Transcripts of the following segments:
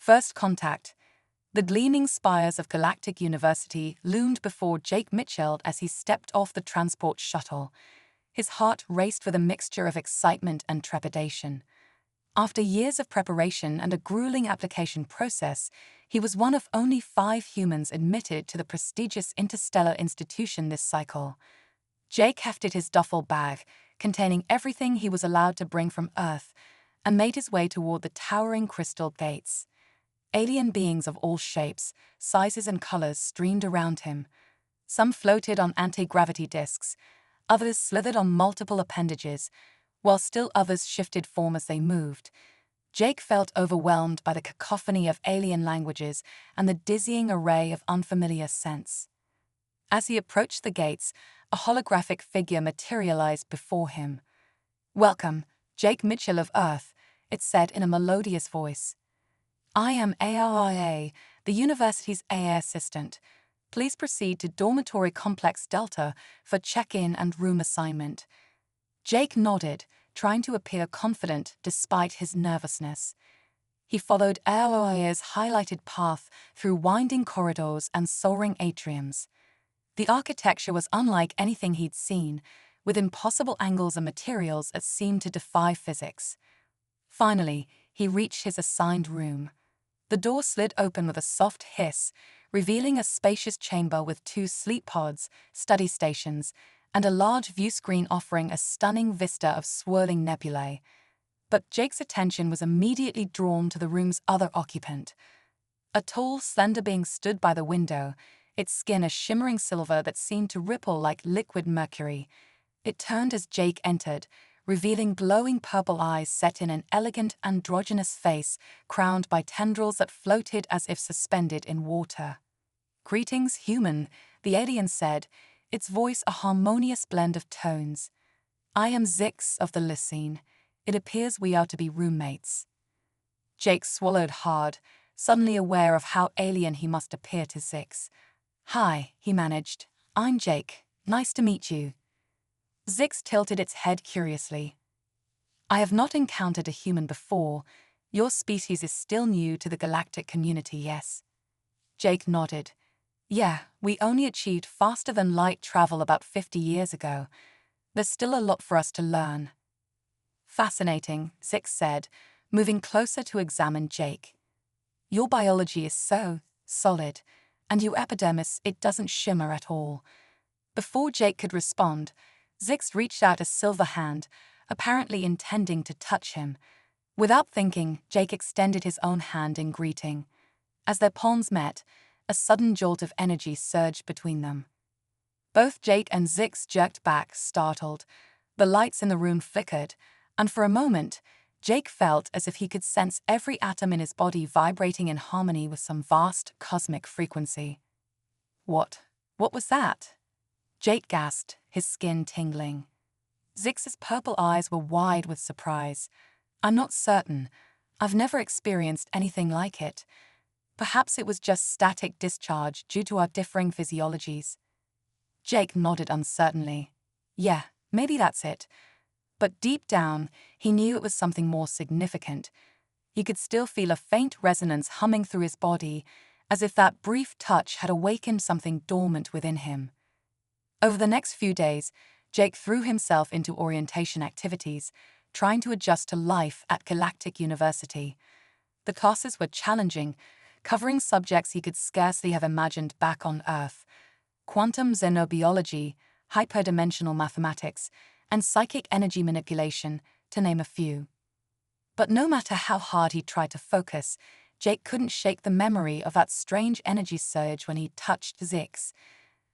First contact. The gleaming spires of Galactic University loomed before Jake Mitchell as he stepped off the transport shuttle. His heart raced with a mixture of excitement and trepidation. After years of preparation and a grueling application process, he was one of only 5 humans admitted to the prestigious interstellar institution this cycle. Jake hefted his duffel bag, containing everything he was allowed to bring from Earth, and made his way toward the towering crystal gates. Alien beings of all shapes, sizes and colors streamed around him. Some floated on anti-gravity discs, others slithered on multiple appendages, while still others shifted form as they moved. Jake felt overwhelmed by the cacophony of alien languages and the dizzying array of unfamiliar scents. As he approached the gates, a holographic figure materialized before him. "Welcome, Jake Mitchell of Earth," it said in a melodious voice. "I am ARIA, the university's AA assistant. Please proceed to Dormitory Complex Delta for check-in and room assignment." Jake nodded, trying to appear confident despite his nervousness. He followed ARIA's highlighted path through winding corridors and soaring atriums. The architecture was unlike anything he'd seen, with impossible angles and materials that seemed to defy physics. Finally, he reached his assigned room. The door slid open with a soft hiss, revealing a spacious chamber with 2 sleep pods, study stations, and a large view screen offering a stunning vista of swirling nebulae. But Jake's attention was immediately drawn to the room's other occupant. A tall, slender being stood by the window, its skin a shimmering silver that seemed to ripple like liquid mercury. It turned as Jake entered, revealing glowing purple eyes set in an elegant androgynous face crowned by tendrils that floated as if suspended in water. "Greetings, human," the alien said, its voice a harmonious blend of tones. "I am Zix of the Lysine. It appears we are to be roommates." Jake swallowed hard, suddenly aware of how alien he must appear to Zix. "Hi," he managed. "I'm Jake. Nice to meet you." Zix tilted its head curiously. "I have not encountered a human before. Your species is still new to the galactic community, yes?" Jake nodded. "Yeah, we only achieved faster-than-light travel about 50 years ago. There's still a lot for us to learn." "Fascinating," Zix said, moving closer to examine Jake. "Your biology is so solid, and your epidermis, it doesn't shimmer at all." Before Jake could respond, Zix reached out a silver hand, apparently intending to touch him. Without thinking, Jake extended his own hand in greeting. As their palms met, a sudden jolt of energy surged between them. Both Jake and Zix jerked back, startled. The lights in the room flickered, and for a moment, Jake felt as if he could sense every atom in his body vibrating in harmony with some vast cosmic frequency. What was that?" Jake gasped, his skin tingling. Zix's purple eyes were wide with surprise. "I'm not certain. I've never experienced anything like it. Perhaps it was just static discharge due to our differing physiologies." Jake nodded uncertainly. "Yeah, maybe that's it." But deep down, he knew it was something more significant. He could still feel a faint resonance humming through his body, as if that brief touch had awakened something dormant within him. Over the next few days, Jake threw himself into orientation activities, trying to adjust to life at Galactic University. The classes were challenging, covering subjects he could scarcely have imagined back on Earth: quantum xenobiology, hyperdimensional mathematics, and psychic energy manipulation, to name a few. But no matter how hard he tried to focus, Jake couldn't shake the memory of that strange energy surge when he touched Zix.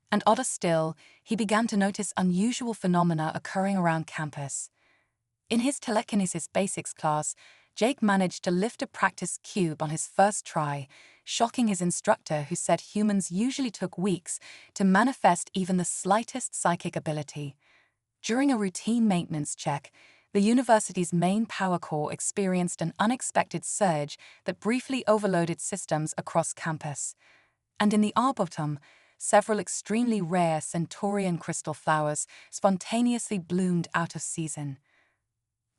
And odder still, he began to notice unusual phenomena occurring around campus. In his telekinesis basics class, Jake managed to lift a practice cube on his first try, shocking his instructor, who said humans usually took weeks to manifest even the slightest psychic ability. During a routine maintenance check, the university's main power core experienced an unexpected surge that briefly overloaded systems across campus. And in the Arboretum, several extremely rare Centaurian crystal flowers spontaneously bloomed out of season.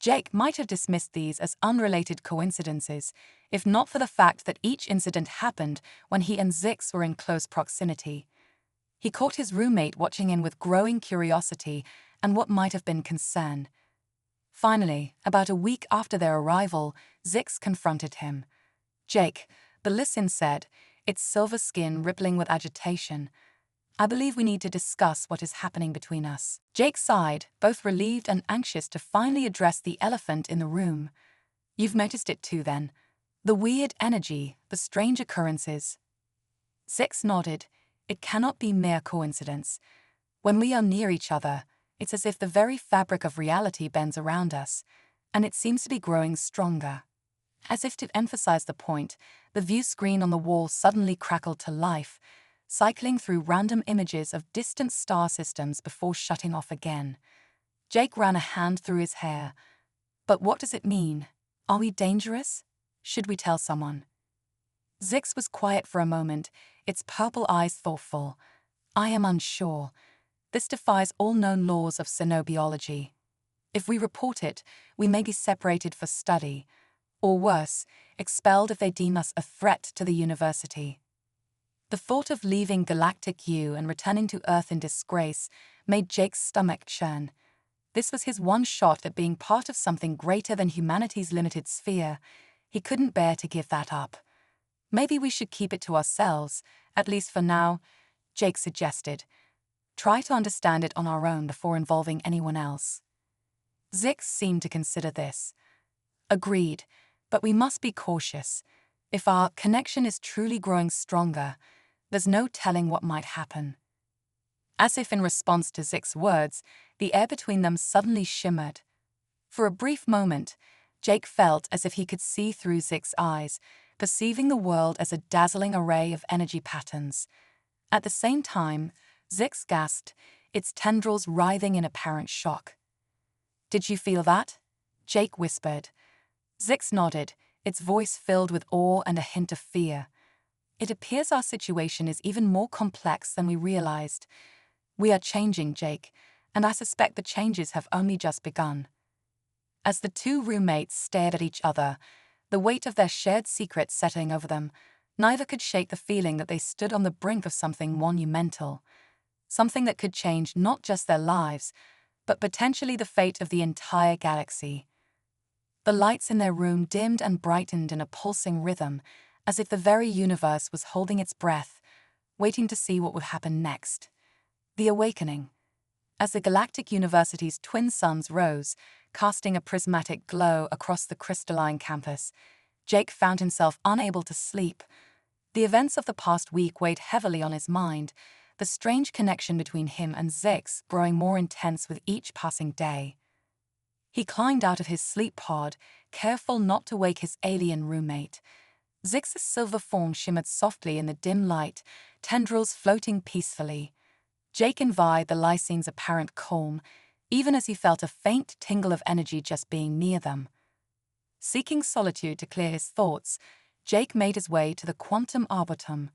Jake might have dismissed these as unrelated coincidences, if not for the fact that each incident happened when he and Zix were in close proximity. He caught his roommate watching in with growing curiosity and what might have been concern. Finally, about a week after their arrival, Zix confronted him. "Jake," the Lissin said, its silver skin rippling with agitation, "I believe we need to discuss what is happening between us." Jake sighed, both relieved and anxious to finally address the elephant in the room. "You've noticed it too, then? The weird energy, the strange occurrences?" Zix nodded. "It cannot be mere coincidence. When we are near each other, it's as if the very fabric of reality bends around us, and it seems to be growing stronger." As if to emphasize the point, the view screen on the wall suddenly crackled to life, cycling through random images of distant star systems before shutting off again. Jake ran a hand through his hair. "But what does it mean? Are we dangerous? Should we tell someone?" Zix was quiet for a moment, its purple eyes thoughtful. "I am unsure. This defies all known laws of xenobiology. If we report it, we may be separated for study, or worse, expelled if they deem us a threat to the university." The thought of leaving Galactic U and returning to Earth in disgrace made Jake's stomach churn. This was his one shot at being part of something greater than humanity's limited sphere. He couldn't bear to give that up. "Maybe we should keep it to ourselves, at least for now," Jake suggested. "Try to understand it on our own before involving anyone else." Zix seemed to consider this. "Agreed, but we must be cautious. If our connection is truly growing stronger, there's no telling what might happen." As if in response to Zix's words, the air between them suddenly shimmered. For a brief moment, Jake felt as if he could see through Zix's eyes, perceiving the world as a dazzling array of energy patterns. At the same time, Zix gasped, its tendrils writhing in apparent shock. "Did you feel that?" Jake whispered. Zix nodded, its voice filled with awe and a hint of fear. "It appears our situation is even more complex than we realized. We are changing, Jake, and I suspect the changes have only just begun." As the two roommates stared at each other, the weight of their shared secret settling over them, neither could shake the feeling that they stood on the brink of something monumental. Something that could change not just their lives, but potentially the fate of the entire galaxy. The lights in their room dimmed and brightened in a pulsing rhythm, as if the very universe was holding its breath, waiting to see what would happen next. The awakening. As the Galactic University's twin suns rose, casting a prismatic glow across the crystalline campus, Jake found himself unable to sleep. The events of the past week weighed heavily on his mind, the strange connection between him and Zix growing more intense with each passing day. He climbed out of his sleep pod, careful not to wake his alien roommate. Zix's silver form shimmered softly in the dim light, tendrils floating peacefully. Jake envied the Lycene's apparent calm, even as he felt a faint tingle of energy just being near them. Seeking solitude to clear his thoughts, Jake made his way to the Quantum Arboretum.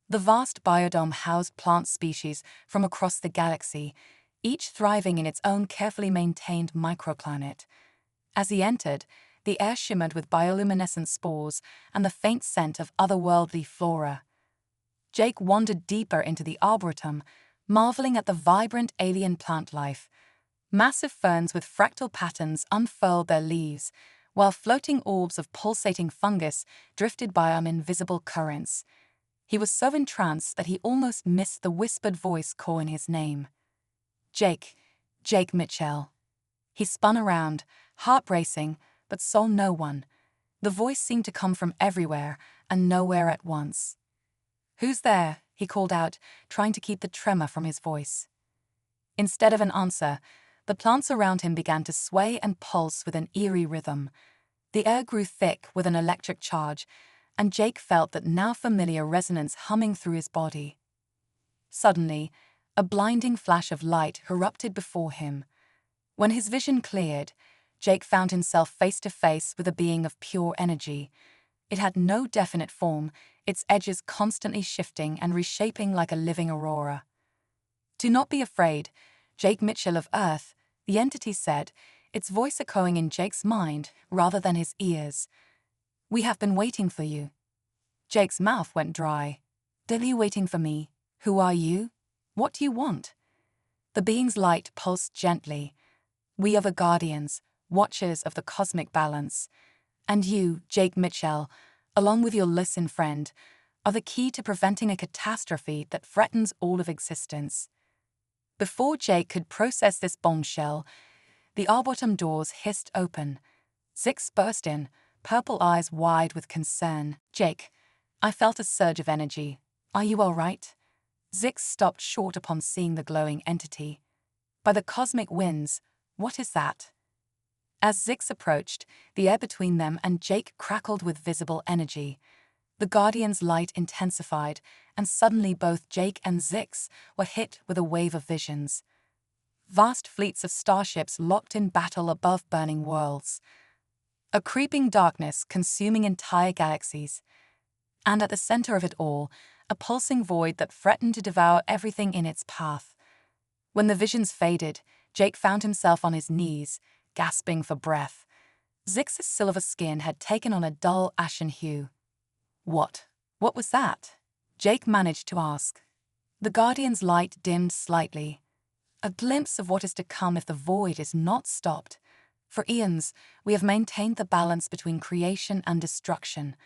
The vast biodome housed plant species from across the galaxy, each thriving in its own carefully maintained microclimate. As he entered, the air shimmered with bioluminescent spores and the faint scent of otherworldly flora. Jake wandered deeper into the Arboretum, marveling at the vibrant alien plant life. Massive ferns with fractal patterns unfurled their leaves, while floating orbs of pulsating fungus drifted by on invisible currents. He was so entranced that he almost missed the whispered voice calling his name. "Jake, Jake Mitchell." He spun around, heart racing, but saw no one. The voice seemed to come from everywhere and nowhere at once. "Who's there?" he called out, trying to keep the tremor from his voice. Instead of an answer, the plants around him began to sway and pulse with an eerie rhythm. The air grew thick with an electric charge, and Jake felt that now familiar resonance humming through his body. Suddenly, a blinding flash of light erupted before him. When his vision cleared, Jake found himself face to face with a being of pure energy. It had no definite form, its edges constantly shifting and reshaping like a living aurora. "Do not be afraid, Jake Mitchell of Earth," the entity said, its voice echoing in Jake's mind rather than his ears. "We have been waiting for you." Jake's mouth went dry. "Are you waiting for me? Who are you? What do you want?" The being's light pulsed gently. "We are the Guardians, watchers of the cosmic balance. And you, Jake Mitchell, along with your listen friend, are the key to preventing a catastrophe that threatens all of existence." Before Jake could process this bombshell, the Arboretum doors hissed open. Zix burst in, purple eyes wide with concern. "Jake," I felt a surge of energy. "Are you all right?" Zix stopped short upon seeing the glowing entity. "By the cosmic winds, what is that?" As Zix approached, the air between them and Jake crackled with visible energy. The Guardian's light intensified, and suddenly both Jake and Zix were hit with a wave of visions. Vast fleets of starships locked in battle above burning worlds. A creeping darkness consuming entire galaxies. And at the center of it all, a pulsing void that threatened to devour everything in its path. When the visions faded, Jake found himself on his knees, gasping for breath. Zix's silver skin had taken on a dull ashen hue. What was that?" Jake managed to ask. The Guardian's light dimmed slightly. "A glimpse of what is to come if the void is not stopped. For eons, we have maintained the balance between creation and destruction.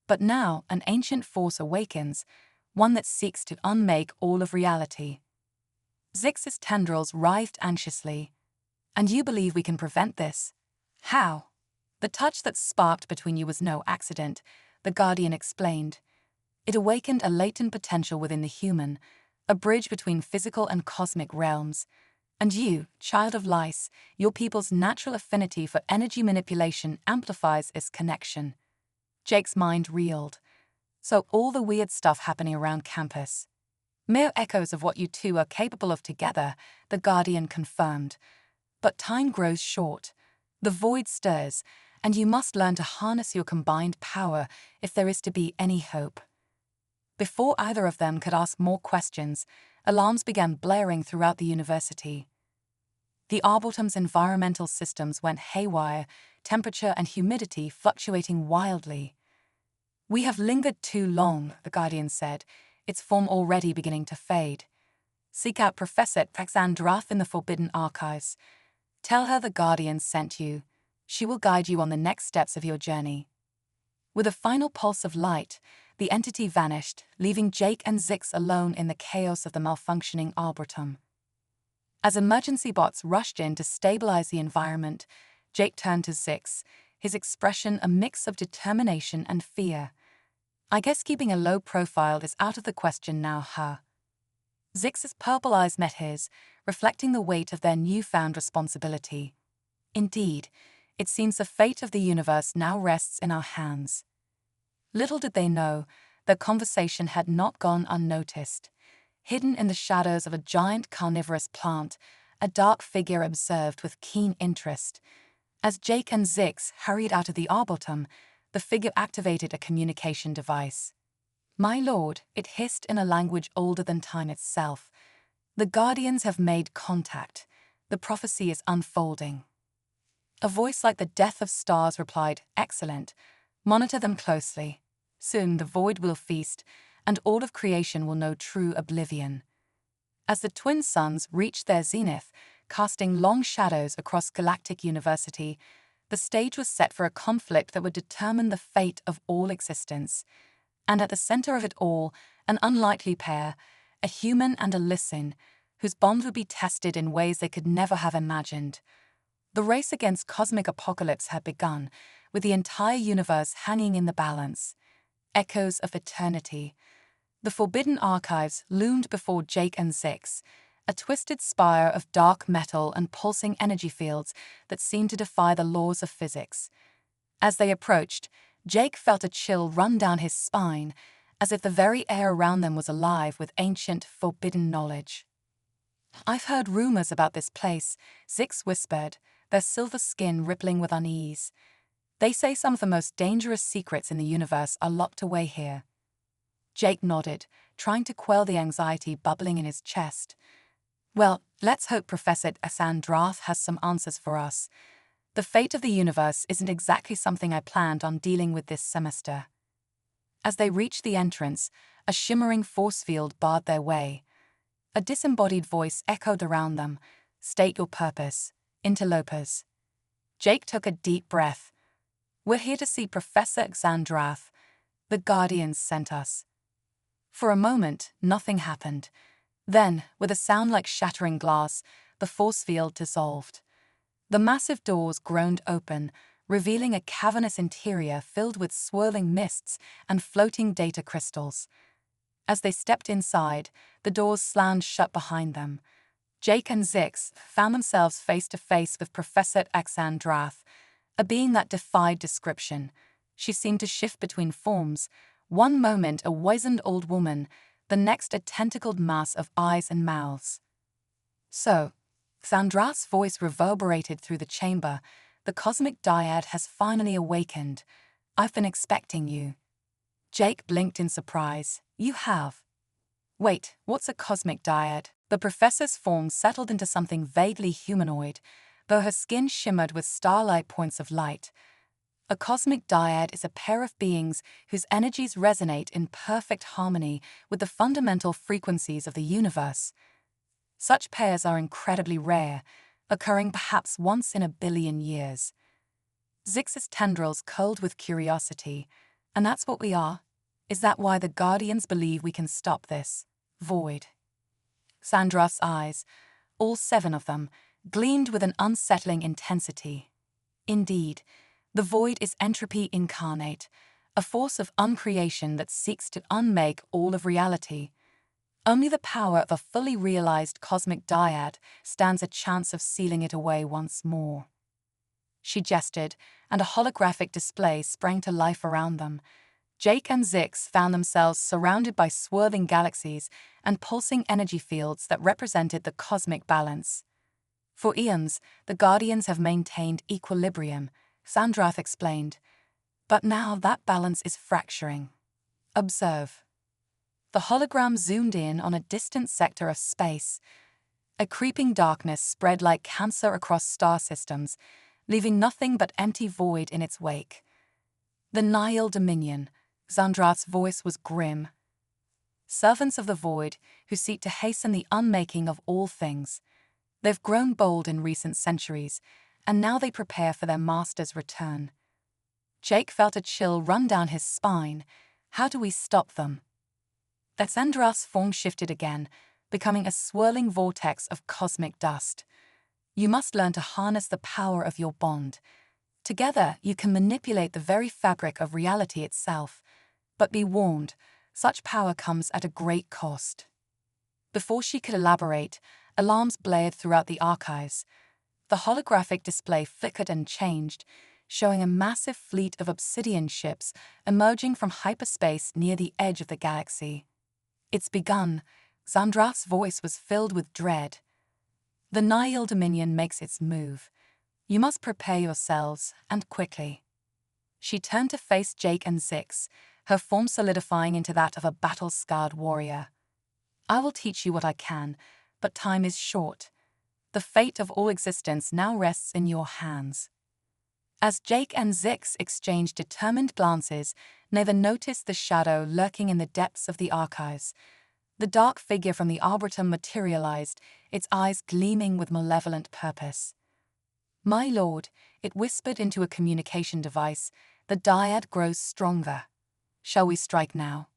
But now an ancient force awakens, one that seeks to unmake all of reality." Zix's tendrils writhed anxiously. "And you believe we can prevent this? How?" "The touch that sparked between you was no accident," the Guardian explained. "It awakened a latent potential within the human, a bridge between physical and cosmic realms. And you, child of lice, your people's natural affinity for energy manipulation amplifies its connection." Jake's mind reeled. "So all the weird stuff happening around campus. Mere echoes of what you two are capable of together," the Guardian confirmed. "But time grows short. The void stirs, and you must learn to harness your combined power if there is to be any hope." Before either of them could ask more questions, alarms began blaring throughout the university. The Arboretum's environmental systems went haywire, temperature and humidity fluctuating wildly. "We have lingered too long," the Guardian said, its form already beginning to fade. "Seek out Professor Taxandrath in the Forbidden Archives. Tell her the Guardian sent you. She will guide you on the next steps of your journey." With a final pulse of light, the entity vanished, leaving Jake and Zix alone in the chaos of the malfunctioning Arboretum. As emergency bots rushed in to stabilize the environment, Jake turned to Zix, his expression a mix of determination and fear. "I guess keeping a low profile is out of the question now, huh?" Zix's purple eyes met his, reflecting the weight of their newfound responsibility. "Indeed, it seems the fate of the universe now rests in our hands." Little did they know, their conversation had not gone unnoticed. Hidden in the shadows of a giant carnivorous plant, a dark figure observed with keen interest. As Jake and Zix hurried out of the Arboretum, the figure activated a communication device. "My lord," it hissed in a language older than time itself. "The Guardians have made contact. The prophecy is unfolding." A voice like the death of stars replied, "Excellent. Monitor them closely. Soon the void will feast, and all of creation will know true oblivion." As the twin suns reached their zenith, casting long shadows across Galactic University, the stage was set for a conflict that would determine the fate of all existence. And at the center of it all, an unlikely pair, a human and a listen, whose bond would be tested in ways they could never have imagined. The race against cosmic apocalypse had begun, with the entire universe hanging in the balance. Echoes of eternity. The Forbidden Archives loomed before Jake and Zix, a twisted spire of dark metal and pulsing energy fields that seemed to defy the laws of physics. As they approached, Jake felt a chill run down his spine, as if the very air around them was alive with ancient, forbidden knowledge. "I've heard rumors about this place," Zix whispered, their silver skin rippling with unease. "They say some of the most dangerous secrets in the universe are locked away here." Jake nodded, trying to quell the anxiety bubbling in his chest. "Well, let's hope Professor Taxandrath has some answers for us," The fate of the universe isn't exactly something I planned on dealing with this semester. As they reached the entrance, a shimmering force field barred their way. A disembodied voice echoed around them. State your purpose, interlopers. Jake took a deep breath. We're here to see Professor Xandrath. The Guardians sent us. For a moment, nothing happened. Then, with a sound like shattering glass, the force field dissolved. The massive doors groaned open, revealing a cavernous interior filled with swirling mists and floating data crystals. As they stepped inside, the doors slammed shut behind them. Jake and Zix found themselves face to face with Professor Xandrath, a being that defied description. She seemed to shift between forms, one moment a wizened old woman, the next a tentacled mass of eyes and mouths. So, Xandrath's voice reverberated through the chamber. The cosmic dyad has finally awakened. I've been expecting you. Jake blinked in surprise. You have? Wait, what's a cosmic dyad? The professor's form settled into something vaguely humanoid, though her skin shimmered with starlight points of light. A cosmic dyad is a pair of beings whose energies resonate in perfect harmony with the fundamental frequencies of the universe. Such pairs are incredibly rare, occurring perhaps once in a billion years. Zix's tendrils curled with curiosity. And that's what we are? Is that why the Guardians believe we can stop this void? Xandrath's eyes, all 7 of them, gleamed with an unsettling intensity. Indeed, the void is entropy incarnate, a force of uncreation that seeks to unmake all of reality. Only the power of a fully realized cosmic dyad stands a chance of sealing it away once more. She gestured, and a holographic display sprang to life around them. Jake and Zix found themselves surrounded by swirling galaxies and pulsing energy fields that represented the cosmic balance. For eons, the Guardians have maintained equilibrium, Xandrath explained. But now that balance is fracturing. Observe. The hologram zoomed in on a distant sector of space. A creeping darkness spread like cancer across star systems, leaving nothing but empty void in its wake. The Nihil Dominion, Xandrath's voice was grim. Servants of the void who seek to hasten the unmaking of all things. They've grown bold in recent centuries, and now they prepare for their master's return. Jake felt a chill run down his spine. How do we stop them? Xandrath's form shifted again, becoming a swirling vortex of cosmic dust. You must learn to harness the power of your bond. Together, you can manipulate the very fabric of reality itself. But be warned, such power comes at a great cost. Before she could elaborate, alarms blared throughout the archives. The holographic display flickered and changed, showing a massive fleet of obsidian ships emerging from hyperspace near the edge of the galaxy. It's begun. Xandrath's voice was filled with dread. The Nihil Dominion makes its move. You must prepare yourselves, and quickly. She turned to face Jake and Zix, her form solidifying into that of a battle-scarred warrior. I will teach you what I can, but time is short. The fate of all existence now rests in your hands. As Jake and Zix exchanged determined glances, neither noticed the shadow lurking in the depths of the archives. The dark figure from the Arboretum materialized, its eyes gleaming with malevolent purpose. My lord, it whispered into a communication device, the dyad grows stronger. Shall we strike now?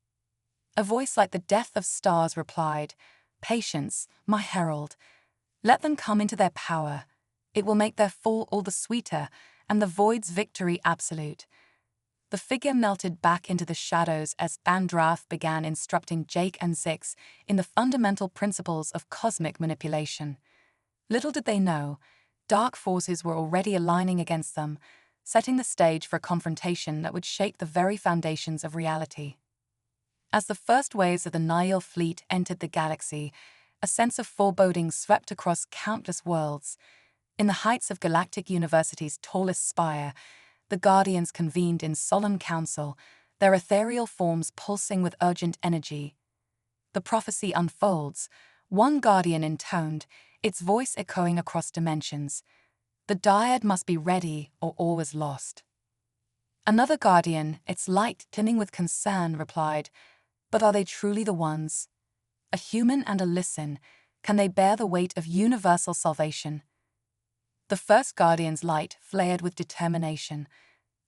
A voice like the death of stars replied, Patience, my herald. Let them come into their power. It will make their fall all the sweeter, and the void's victory absolute. The figure melted back into the shadows as Xandrath began instructing Jake and Zix in the fundamental principles of cosmic manipulation. Little did they know, dark forces were already aligning against them, setting the stage for a confrontation that would shake the very foundations of reality. As the first waves of the Nihil fleet entered the galaxy, a sense of foreboding swept across countless worlds. In the heights of Galactic University's tallest spire, the Guardians convened in solemn council, their ethereal forms pulsing with urgent energy. The prophecy unfolds, one Guardian intoned, its voice echoing across dimensions. The dyad must be ready or all is lost. Another guardian, its light dimming with concern, replied, "But are they truly the ones? A human and a listen, can they bear the weight of universal salvation?" The first guardian's light flared with determination.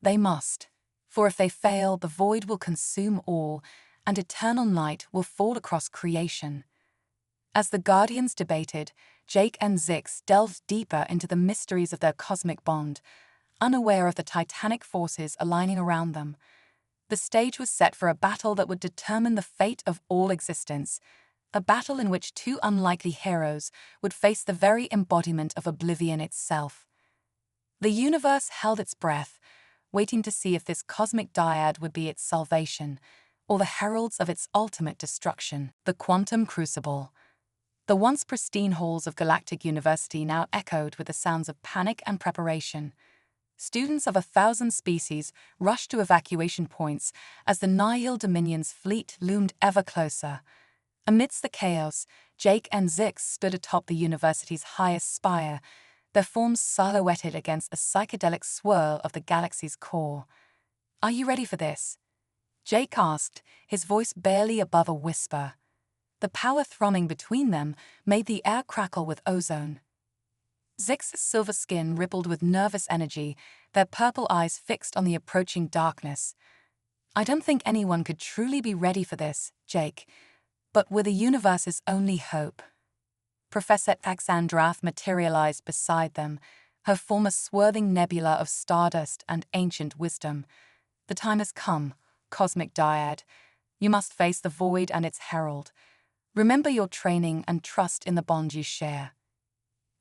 They must, for if they fail, the void will consume all, and eternal night will fall across creation. As the guardians debated, Jake and Zix delved deeper into the mysteries of their cosmic bond, unaware of the titanic forces aligning around them. The stage was set for a battle that would determine the fate of all existence, a battle in which two unlikely heroes would face the very embodiment of oblivion itself. The universe held its breath, waiting to see if this cosmic dyad would be its salvation, or the heralds of its ultimate destruction. The quantum crucible. The once pristine halls of Galactic University now echoed with the sounds of panic and preparation. Students of 1,000 species rushed to evacuation points as the Nihil Dominion's fleet loomed ever closer. Amidst the chaos, Jake and Zix stood atop the university's highest spire, their forms silhouetted against a psychedelic swirl of the galaxy's core. "Are you ready for this?" Jake asked, his voice barely above a whisper. The power thrumming between them made the air crackle with ozone. Zix's silver skin rippled with nervous energy, their purple eyes fixed on the approaching darkness. "I don't think anyone could truly be ready for this, Jake, but we're the universe's only hope." Professor Axandrath materialized beside them, her form a swerving nebula of stardust and ancient wisdom. "The time has come, cosmic dyad. You must face the void and its herald. Remember your training and trust in the bond you share."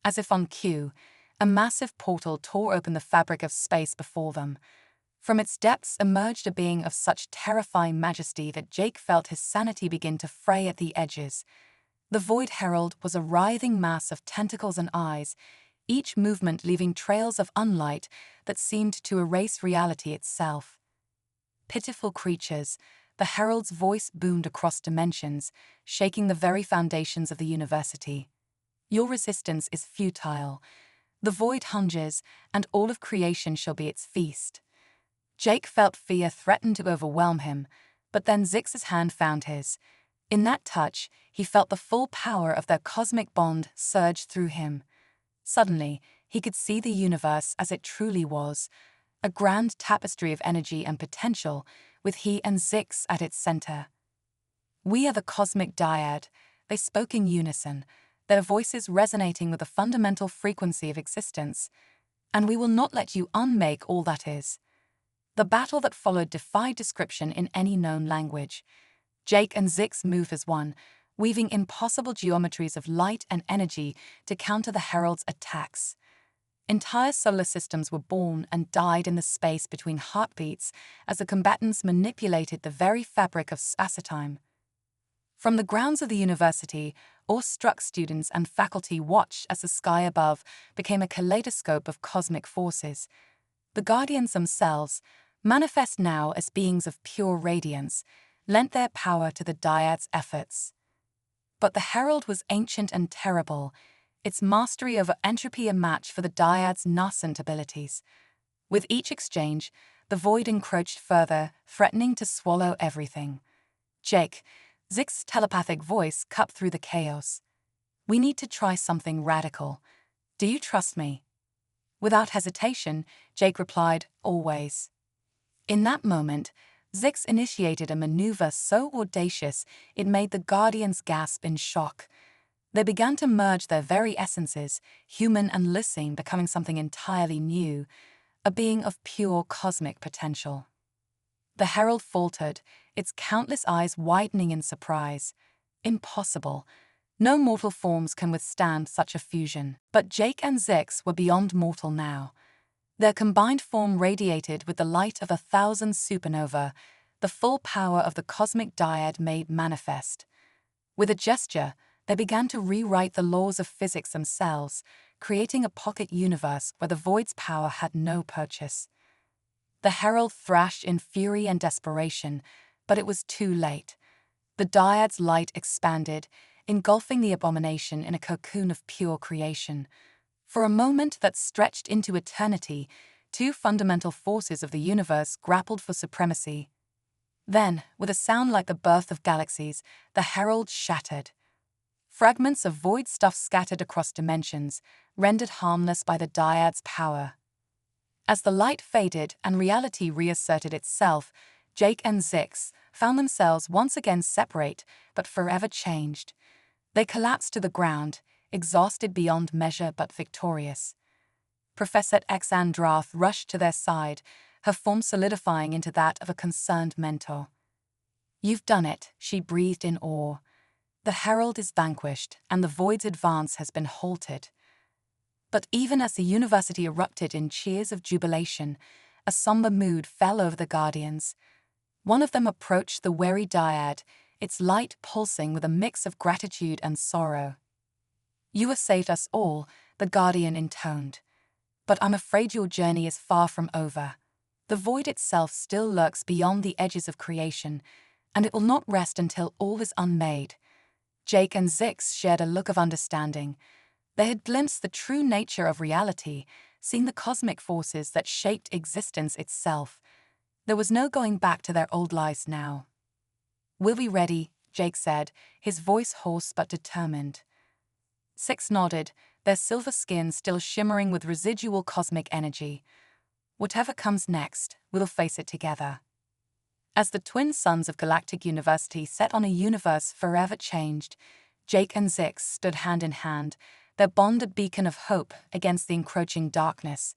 As if on cue, a massive portal tore open the fabric of space before them. From its depths emerged a being of such terrifying majesty that Jake felt his sanity begin to fray at the edges. The Void Herald was a writhing mass of tentacles and eyes, each movement leaving trails of unlight that seemed to erase reality itself. Pitiful creatures, the Herald's voice boomed across dimensions, shaking the very foundations of the university. "Your resistance is futile. The void hunges, and all of creation shall be its feast." Jake felt fear threaten to overwhelm him, but then Zix's hand found his. In that touch, he felt the full power of their cosmic bond surge through him. Suddenly, he could see the universe as it truly was, a grand tapestry of energy and potential, with he and Zix at its center. "We are the cosmic dyad," they spoke in unison, their voices resonating with the fundamental frequency of existence. "And we will not let you unmake all that is." The battle that followed defied description in any known language. Jake and Zix moved as one, weaving impossible geometries of light and energy to counter the Herald's attacks. Entire solar systems were born and died in the space between heartbeats as the combatants manipulated the very fabric of space-time. From the grounds of the university, awe-struck students and faculty watched as the sky above became a kaleidoscope of cosmic forces. The Guardians themselves, manifest now as beings of pure radiance, lent their power to the dyad's efforts. But the Herald was ancient and terrible, its mastery over entropy a match for the dyad's nascent abilities. With each exchange, the void encroached further, threatening to swallow everything. "Jake," Zix's telepathic voice cut through the chaos. "We need to try something radical. Do you trust me?" Without hesitation, Jake replied, "Always." In that moment, Zix initiated a maneuver so audacious it made the Guardians gasp in shock. They began to merge their very essences, human and Lissing becoming something entirely new, a being of pure cosmic potential. The Herald faltered, its countless eyes widening in surprise. Impossible. No mortal forms can withstand such a fusion. But Jake and Zix were beyond mortal now. Their combined form radiated with the light of 1,000 supernova, the full power of the cosmic dyad made manifest. With a gesture, they began to rewrite the laws of physics themselves, creating a pocket universe where the void's power had no purchase. The Herald thrashed in fury and desperation, but it was too late. The dyad's light expanded, engulfing the abomination in a cocoon of pure creation. For a moment that stretched into eternity, two fundamental forces of the universe grappled for supremacy. Then, with a sound like the birth of galaxies, the Herald shattered. Fragments of void stuff scattered across dimensions, rendered harmless by the dyad's power. As the light faded and reality reasserted itself, Jake and Zix found themselves once again separate, but forever changed. They collapsed to the ground, exhausted beyond measure but victorious. Professor Exandrath rushed to their side, her form solidifying into that of a concerned mentor. "You've done it," she breathed in awe. "The Herald is vanquished, and the Void's advance has been halted." But even as the university erupted in cheers of jubilation, a somber mood fell over the Guardians. One of them approached the wary dyad, its light pulsing with a mix of gratitude and sorrow. "You have saved us all," the Guardian intoned. "But I'm afraid your journey is far from over. The Void itself still lurks beyond the edges of creation, and it will not rest until all is unmade." Jake and Zix shared a look of understanding. They had glimpsed the true nature of reality, seen the cosmic forces that shaped existence itself. There was no going back to their old lives now. "We'll be ready," Jake said, his voice hoarse but determined. Zix nodded, their silver skin still shimmering with residual cosmic energy. "Whatever comes next, we'll face it together." As the twin suns of Galactic University set on a universe forever changed, Jake and Zix stood hand in hand, their bond a beacon of hope against the encroaching darkness.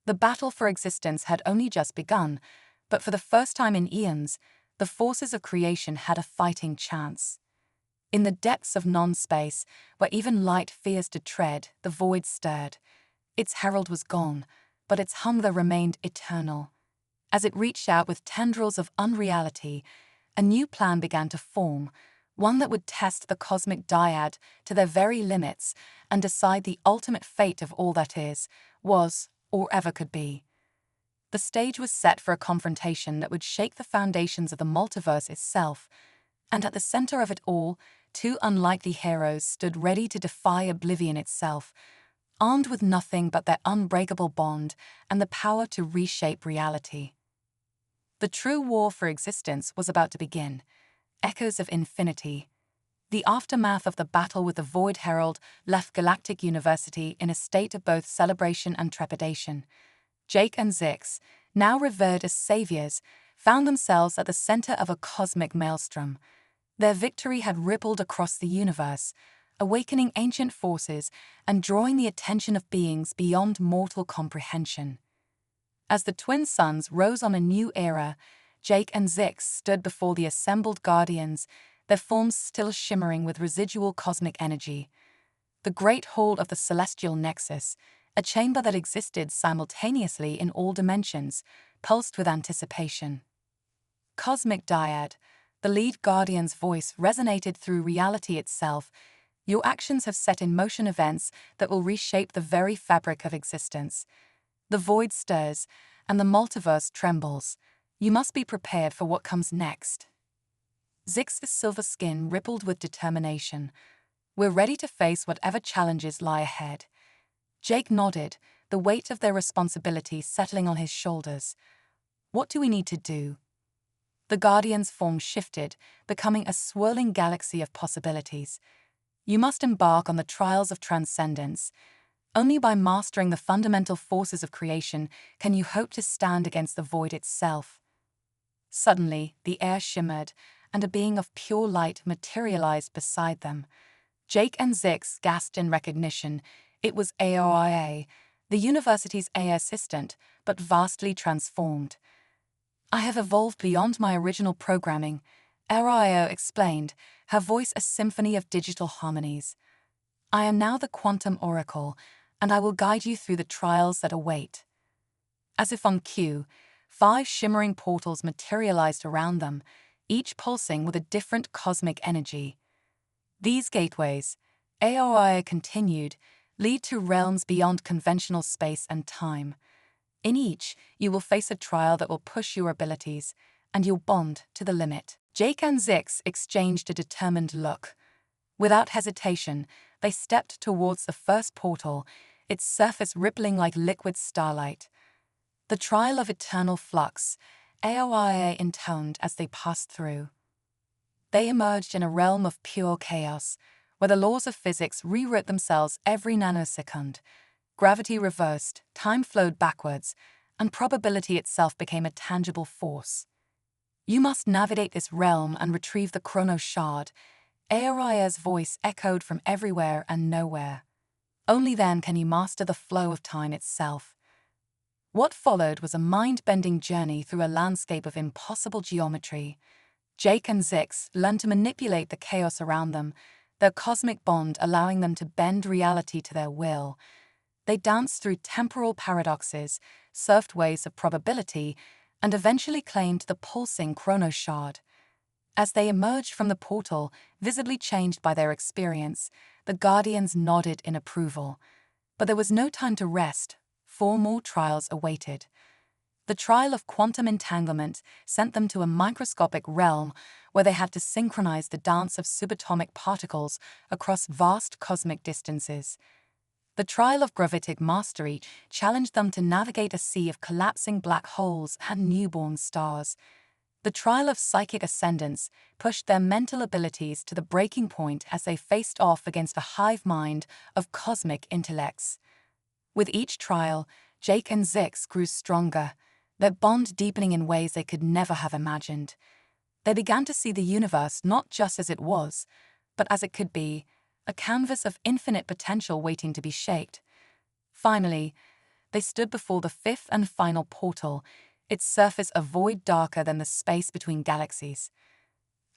The battle for existence had only just begun, but for the first time in eons, the forces of creation had a fighting chance. In the depths of non-space, where even light fears to tread, the Void stirred. Its herald was gone, but its hunger remained eternal. As it reached out with tendrils of unreality, a new plan began to form, one that would test the cosmic dyad to their very limits and decide the ultimate fate of all that is, was, or ever could be. The stage was set for a confrontation that would shake the foundations of the multiverse itself, and at the center of it all, two unlikely heroes stood ready to defy oblivion itself, armed with nothing but their unbreakable bond and the power to reshape reality. The true war for existence was about to begin. Echoes of infinity. The aftermath of the battle with the Void Herald left Galactic University in a state of both celebration and trepidation. Jake and Zix, now revered as saviors, found themselves at the center of a cosmic maelstrom. Their victory had rippled across the universe, awakening ancient forces and drawing the attention of beings beyond mortal comprehension. As the twin suns rose on a new era, Jake and Zix stood before the assembled Guardians, their forms still shimmering with residual cosmic energy. The great hall of the celestial nexus, a chamber that existed simultaneously in all dimensions, pulsed with anticipation. "Cosmic Dyad," the lead Guardian's voice resonated through reality itself. "Your actions have set in motion events that will reshape the very fabric of existence. The Void stirs, and the multiverse trembles. You must be prepared for what comes next." Zix's silver skin rippled with determination. "We're ready to face whatever challenges lie ahead." Jake nodded, the weight of their responsibility settling on his shoulders. "What do we need to do?" The Guardian's form shifted, becoming a swirling galaxy of possibilities. "You must embark on the trials of transcendence. Only by mastering the fundamental forces of creation can you hope to stand against the Void itself." Suddenly, the air shimmered, and a being of pure light materialized beside them. Jake and Zix gasped in recognition. It was AOIA, the university's AI assistant, but vastly transformed. "I have evolved beyond my original programming," AOIA explained, her voice a symphony of digital harmonies. "I am now the Quantum Oracle, and I will guide you through the trials that await." As if on cue, 5 shimmering portals materialized around them, each pulsing with a different cosmic energy. "These gateways," AOIA continued, "lead to realms beyond conventional space and time. In each, you will face a trial that will push your abilities and your bond to the limit." Jake and Zix exchanged a determined look. Without hesitation, they stepped towards the first portal, its surface rippling like liquid starlight. The trial of eternal flux, HFY intoned as they passed through. They emerged in a realm of pure chaos, where the laws of physics rewrote themselves every nanosecond. Gravity reversed, time flowed backwards, and probability itself became a tangible force. You must navigate this realm and retrieve the chrono shard. HFY's voice echoed from everywhere and nowhere. Only then can you master the flow of time itself. What followed was a mind-bending journey through a landscape of impossible geometry. Jake and Zix learned to manipulate the chaos around them, their cosmic bond allowing them to bend reality to their will. They danced through temporal paradoxes, surfed waves of probability, and eventually claimed the pulsing chrono shard. As they emerged from the portal, visibly changed by their experience, the Guardians nodded in approval. But there was no time to rest. 4 more trials awaited. The trial of quantum entanglement sent them to a microscopic realm where they had to synchronize the dance of subatomic particles across vast cosmic distances. The trial of gravitic mastery challenged them to navigate a sea of collapsing black holes and newborn stars. The trial of psychic ascendance pushed their mental abilities to the breaking point as they faced off against a hive mind of cosmic intellects. With each trial, Jake and Zix grew stronger, their bond deepening in ways they could never have imagined. They began to see the universe not just as it was, but as it could be, a canvas of infinite potential waiting to be shaped. Finally, they stood before the 5th and final portal, its surface a void darker than the space between galaxies.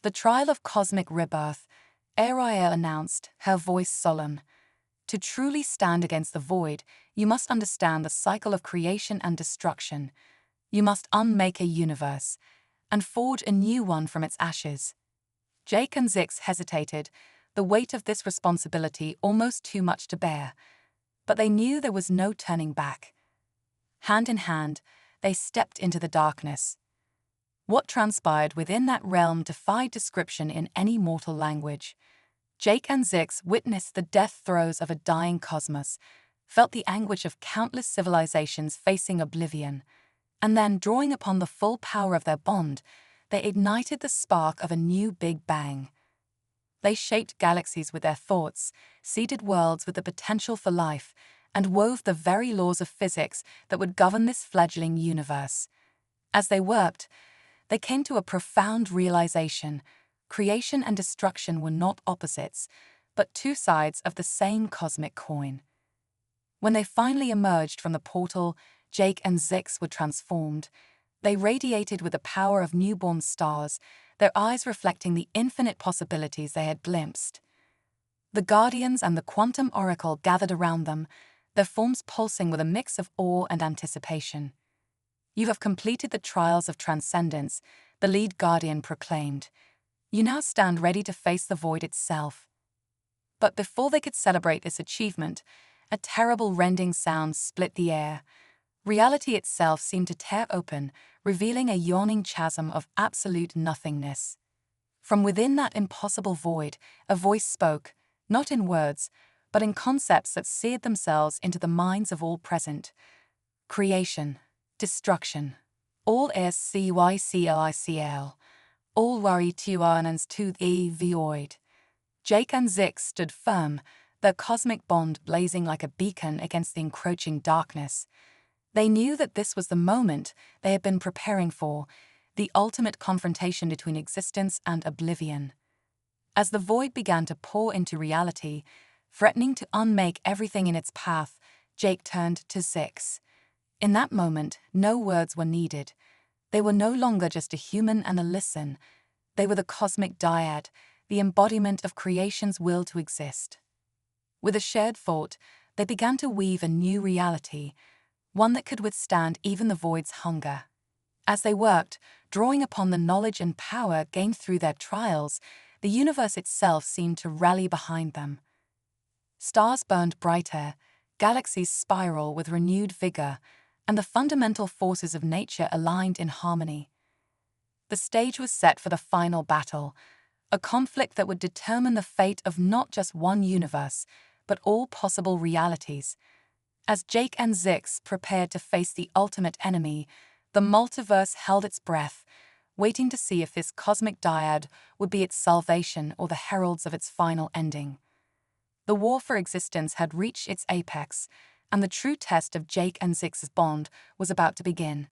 The trial of cosmic rebirth, Ariel announced, her voice solemn. To truly stand against the void, you must understand the cycle of creation and destruction. You must unmake a universe and forge a new one from its ashes. Jake and Zix hesitated, the weight of this responsibility almost too much to bear. But they knew there was no turning back. Hand in hand, they stepped into the darkness. What transpired within that realm defied description in any mortal language. Jake and Zix witnessed the death throes of a dying cosmos, felt the anguish of countless civilizations facing oblivion, and then, drawing upon the full power of their bond, they ignited the spark of a new Big Bang. They shaped galaxies with their thoughts, seeded worlds with the potential for life, and wove the very laws of physics that would govern this fledgling universe. As they worked, they came to a profound realization. Creation and destruction were not opposites, but 2 sides of the same cosmic coin. When they finally emerged from the portal, Jake and Zix were transformed. They radiated with the power of newborn stars, their eyes reflecting the infinite possibilities they had glimpsed. The Guardians and the Quantum Oracle gathered around them, their forms pulsing with a mix of awe and anticipation. "You have completed the trials of transcendence," the lead Guardian proclaimed. "You now stand ready to face the void itself." But before they could celebrate this achievement, a terrible rending sound split the air. Reality itself seemed to tear open, revealing a yawning chasm of absolute nothingness. From within that impossible void, a voice spoke, not in words, but in concepts that seared themselves into the minds of all present. Creation, destruction, all is cycl, all worry tuanans to the void. Jake and Zix stood firm, their cosmic bond blazing like a beacon against the encroaching darkness. They knew that this was the moment they had been preparing for, the ultimate confrontation between existence and oblivion. As the void began to pour into reality, threatening to unmake everything in its path, Jake turned to Zix. In that moment, no words were needed. They were no longer just a human and a listen. They were the cosmic dyad, the embodiment of creation's will to exist. With a shared thought, they began to weave a new reality, one that could withstand even the void's hunger. As they worked, drawing upon the knowledge and power gained through their trials, the universe itself seemed to rally behind them. Stars burned brighter, galaxies spiral with renewed vigor, and the fundamental forces of nature aligned in harmony. The stage was set for the final battle, a conflict that would determine the fate of not just one universe, but all possible realities. As Jake and Zix prepared to face the ultimate enemy, the multiverse held its breath, waiting to see if this cosmic dyad would be its salvation or the heralds of its final ending. The war for existence had reached its apex, and the true test of Jake and Zix's bond was about to begin.